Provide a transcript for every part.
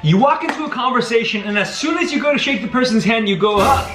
You walk into a conversation and as soon as you go to shake the person's hand, you go up.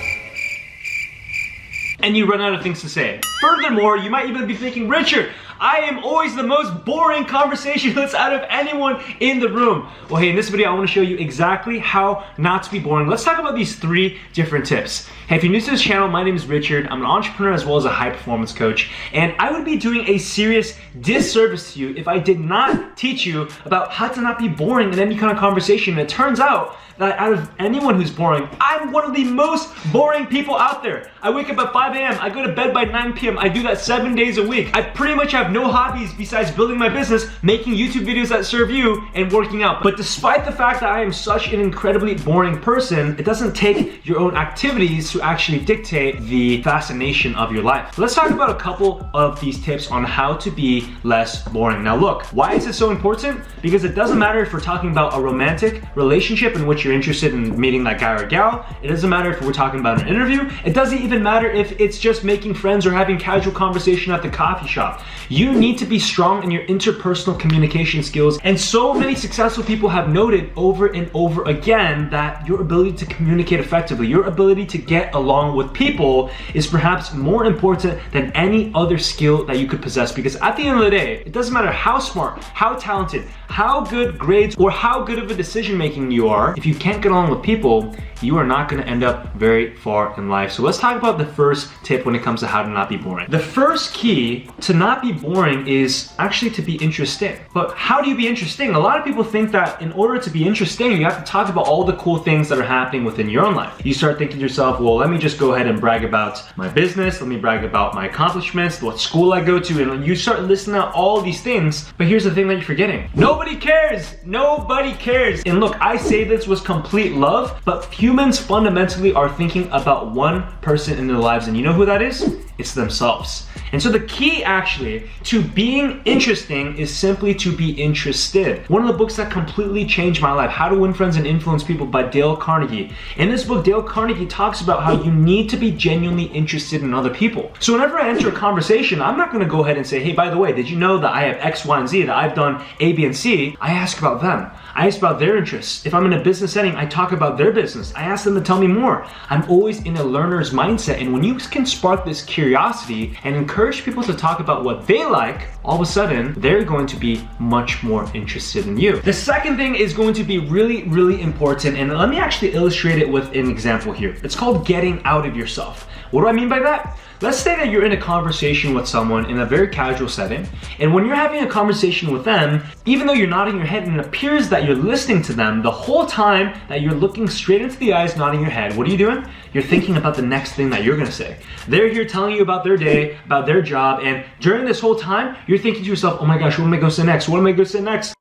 And you run out of things to say. Furthermore, you might even be thinking, Richard, I am always the most boring conversationalist out of anyone in the room. Well, hey, in this video, I want to show you exactly how not to be boring. Let's talk about these 3 different tips. Hey, if you're new to this channel, my name is Richard. I'm an entrepreneur as well as a high performance coach. And I would be doing a serious disservice to you if I did not teach you about how to not be boring in any kind of conversation. And it turns out that out of anyone who's boring, I'm one of the most boring people out there. I wake up at 5 a.m. I go to bed by 9 p.m. I do that 7 days a week. I pretty much have no hobbies besides building my business, making YouTube videos that serve you, and working out. But despite the fact that I am such an incredibly boring person, it doesn't take your own activities to actually dictate the fascination of your life. Let's talk about a couple of these tips on how to be less boring. Now look, why is it so important? Because it doesn't matter if we're talking about a romantic relationship in which you're interested in meeting that guy or gal. It doesn't matter if we're talking about an interview. It doesn't even matter if it's just making friends or having casual conversation at the coffee shop. You need to be strong in your interpersonal communication skills. And so many successful people have noted over and over again that your ability to communicate effectively, your ability to get along with people is perhaps more important than any other skill that you could possess. Because at the end of the day, it doesn't matter how smart, how talented, how good grades, or how good of a decision making you are, if you can't get along with people, you are not gonna end up very far in life. So let's talk about the first tip when it comes to how to not be boring. The first key to not be boring is actually to be interesting. But how do you be interesting? A lot of people think that in order to be interesting, you have to talk about all the cool things that are happening within your own life. You start thinking to yourself, well, let me just go ahead and brag about my business, let me brag about my accomplishments, what school I go to, and you start listing out all these things. But here's the thing that you're forgetting. Nobody cares. Nobody cares. And look, I say this with complete love, but humans fundamentally are thinking about one person in their lives, and you know who that is? It's themselves. And so the key actually to being interesting is simply to be interested. One of the books that completely changed my life, How to Win Friends and Influence People by Dale Carnegie. In this book, Dale Carnegie talks about how you need to be genuinely interested in other people. So whenever I enter a conversation, I'm not gonna go ahead and say, hey, by the way, did you know that I have X, Y, and Z, that I've done A, B, and C? I ask about them. I ask about their interests. If I'm in a business setting, I talk about their business. I ask them to tell me more. I'm always in a learner's mindset. And when you can spark this curiosity and encourage people to talk about what they like, all of a sudden, they're going to be much more interested in you. The second thing is going to be really, really important. And let me actually illustrate it with an example here. It's called getting out of yourself. What do I mean by that? Let's say that you're in a conversation with someone in a very casual setting, and when you're having a conversation with them, even though you're nodding your head and it appears that you're listening to them, the whole time that you're looking straight into the eyes, nodding your head, what are you doing? You're thinking about the next thing that you're gonna say. They're here telling you about their day, about their job, and during this whole time, you're thinking to yourself, oh my gosh, what am I gonna say next? What am I gonna say next?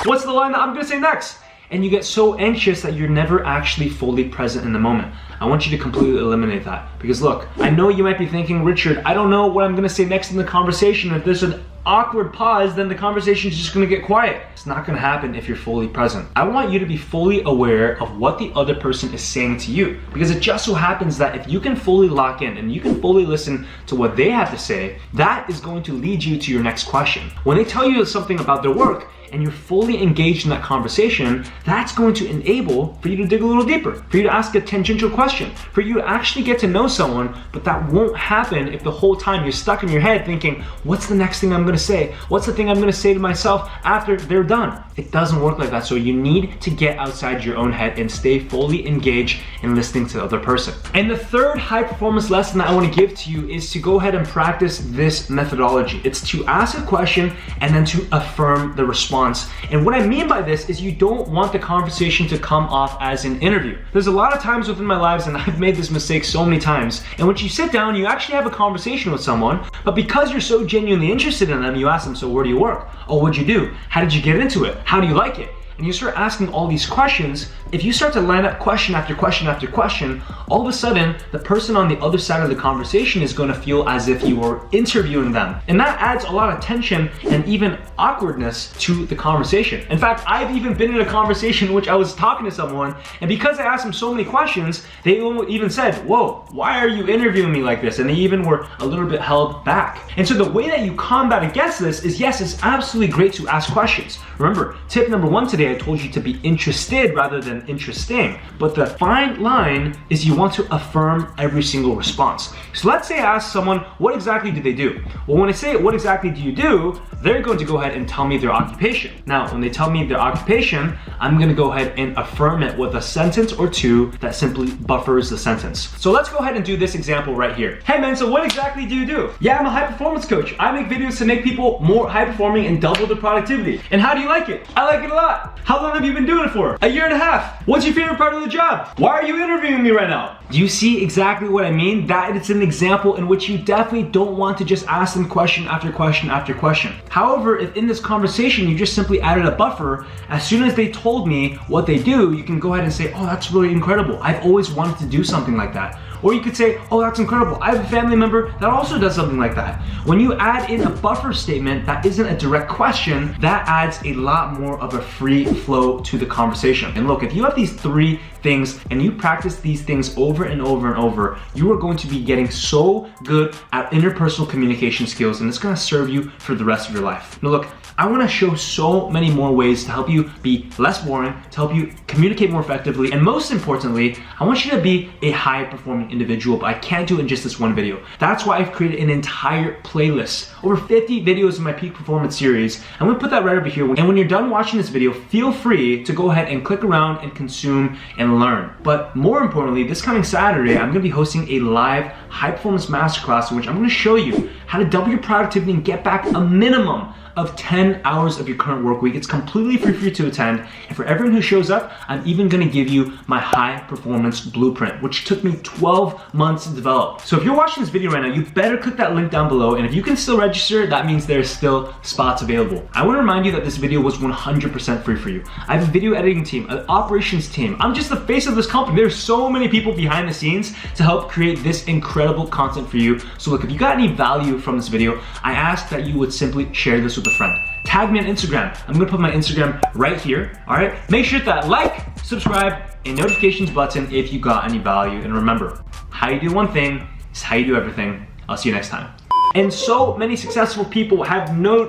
What's the line that I'm gonna say next? And you get so anxious that you're never actually fully present in the moment. I want you to completely eliminate that. Because look, I know you might be thinking, Richard, I don't know what I'm gonna say next in the conversation. If there's an awkward pause, then the conversation is just gonna get quiet. It's not gonna happen if you're fully present. I want you to be fully aware of what the other person is saying to you. Because it just so happens that if you can fully lock in and you can fully listen to what they have to say, that is going to lead you to your next question. When they tell you something about their work, and you're fully engaged in that conversation, that's going to enable for you to dig a little deeper, for you to ask a tangential question, for you to actually get to know someone, but that won't happen if the whole time you're stuck in your head thinking, what's the next thing I'm gonna say? What's the thing I'm gonna say to myself after they're done? It doesn't work like that, so you need to get outside your own head and stay fully engaged in listening to the other person. And the third high performance lesson that I wanna give to you is to go ahead and practice this methodology. It's to ask a question and then to affirm the response. And what I mean by this is you don't want the conversation to come off as an interview. There's a lot of times within my lives, and I've made this mistake so many times, and when you sit down, you actually have a conversation with someone, but because you're so genuinely interested in them, you ask them, so where do you work? Oh, what'd you do? How did you get into it? How do you like it? And you start asking all these questions, if you start to line up question after question after question, all of a sudden, the person on the other side of the conversation is gonna feel as if you were interviewing them. And that adds a lot of tension and even awkwardness to the conversation. In fact, I've even been in a conversation in which I was talking to someone, and because I asked them so many questions, they even said, whoa, why are you interviewing me like this? And they even were a little bit held back. And so the way that you combat against this is, yes, it's absolutely great to ask questions. Remember, tip number one today yesterday I told you to be interested rather than interesting. But the fine line is you want to affirm every single response. So let's say I ask someone, what exactly do they do? Well, when I say, what exactly do you do? They're going to go ahead and tell me their occupation. Now, when they tell me their occupation, I'm gonna go ahead and affirm it with a sentence or two that simply buffers the sentence. So let's go ahead and do this example right here. Hey man, so what exactly do you do? Yeah, I'm a high performance coach. I make videos to make people more high performing and double their productivity. And how do you like it? I like it a lot. How long have you been doing it for? A year and a half. What's your favorite part of the job? Why are you interviewing me right now? Do you see exactly what I mean? That it's an example in which you definitely don't want to just ask them question after question after question. However, if in this conversation you just simply added a buffer, as soon as they told me what they do, you can go ahead and say, oh, that's really incredible. I've always wanted to do something like that. Or you could say, oh, that's incredible. I have a family member that also does something like that. When you add in a buffer statement that isn't a direct question, that adds a lot more of a free flow to the conversation. And look, if you have these 3 things and you practice these things over and over and over, you are going to be getting so good at interpersonal communication skills, and it's gonna serve you for the rest of your life. Now look, I wanna show so many more ways to help you be less boring, to help you communicate more effectively, and most importantly, I want you to be a high performing individual, but I can't do it in just this one video. That's why I've created an entire playlist, over 50 videos in my peak performance series. I'm gonna put that right over here. And when you're done watching this video, feel free to go ahead and click around and consume and learn. But more importantly, this coming Saturday, I'm gonna be hosting a live high performance masterclass in which I'm gonna show you how to double your productivity and get back a minimum of 10 hours of your current work week. It's completely free to attend. And for everyone who shows up, I'm even gonna give you my high performance blueprint, which took me 12 months to develop. So if you're watching this video right now, you better click that link down below. And if you can still register, that means there's still spots available. I wanna remind you that this video was 100% free for you. I have a video editing team, an operations team. I'm just the face of this company. There's so many people behind the scenes to help create this incredible content for you. So look, if you got any value from this video, I ask that you would simply share this with a friend. Tag me on Instagram. I'm gonna put my Instagram right here, all right? Make sure that like, subscribe, and notifications button if you got any value. And remember, how you do one thing is how you do everything. I'll see you next time. And so many successful people have no...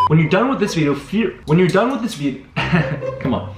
When you're done with this video, come on.